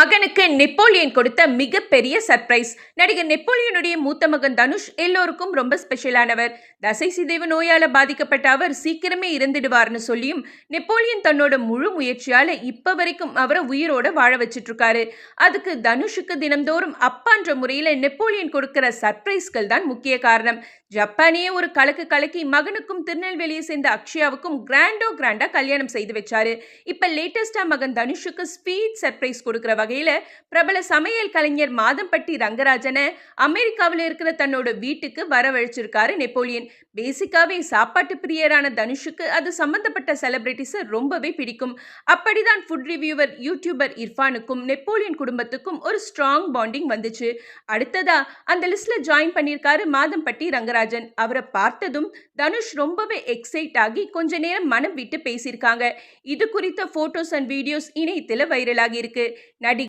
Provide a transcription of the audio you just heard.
மகனுக்கு நெப்போலியன் கொடுத்த மிகப்பெரிய சர்ப்ரைஸ். நடிகர் நெப்போலியனுடைய மூத்த மகன் தனுஷ் எல்லோருக்கும் ரொம்ப ஸ்பெஷலானவர். தசை சிதைவு நோயால பாதிக்கப்பட்ட அவர் சீக்கிரமே இறந்துடுவார்னு சொல்லியும் நெப்போலியன் தன்னோட முழு முயற்சியால இப்ப வரைக்கும் அவரை உயிரோட வாழ வச்சிட்டு இருக்காரு. அதுக்கு தனுஷுக்கு தினம்தோறும் அப்பான்ற முறையில நெப்போலியன் கொடுக்கிற சர்ப்ரைஸ்கள் தான் முக்கிய காரணம். ஜப்பானியே ஒரு கலக்கு கலக்கி மகனுக்கும் திருநெல்வேலியை சேர்ந்த அக்ஷயாவுக்கும் கிராண்டா கல்யாணம் செய்து வச்சாரு. இப்ப லேட்டஸ்டா மகன் தனுஷுக்கு ஸ்வீட் சர்ப்ரைஸ் கொடுக்கிற வகையில பிரபல சமையல் கலைஞர் மாதம்பட்டி ரங்கராஜனை அமெரிக்காவில் இருக்கிற தன்னோட வீட்டுக்கு வரவழைச்சிருக்காரு நெப்போலியன். பேசிக்காவே சாப்பாட்டு பிரியரான தனுஷுக்கு அது சம்பந்தப்பட்ட செலிபிரிட்டிஸ் ரொம்பவே பிடிக்கும். அப்படிதான் ஃபுட் ரிவ்யூவர் யூடியூபர் இர்ஃபானுக்கும் நெப்போலியன் குடும்பத்துக்கும் ஒரு ஸ்ட்ராங் பாண்டிங் வந்துச்சு. அடுத்ததா அந்த லிஸ்ட்ல ஜாயின் பண்ணியிருக்காரு மாதம்பட்டி ரங்கராஜன். அவரை பார்த்ததும் தனுஷ் ரொம்பவே எக்ஸைட் ஆகி கொஞ்ச நேரம் மனம் விட்டு பேசியிருக்காங்க. இது குறித்த போட்டோஸ் அண்ட் வீடியோஸ் இணையத்தில் வைரலாகி இருக்கு. நடிகர்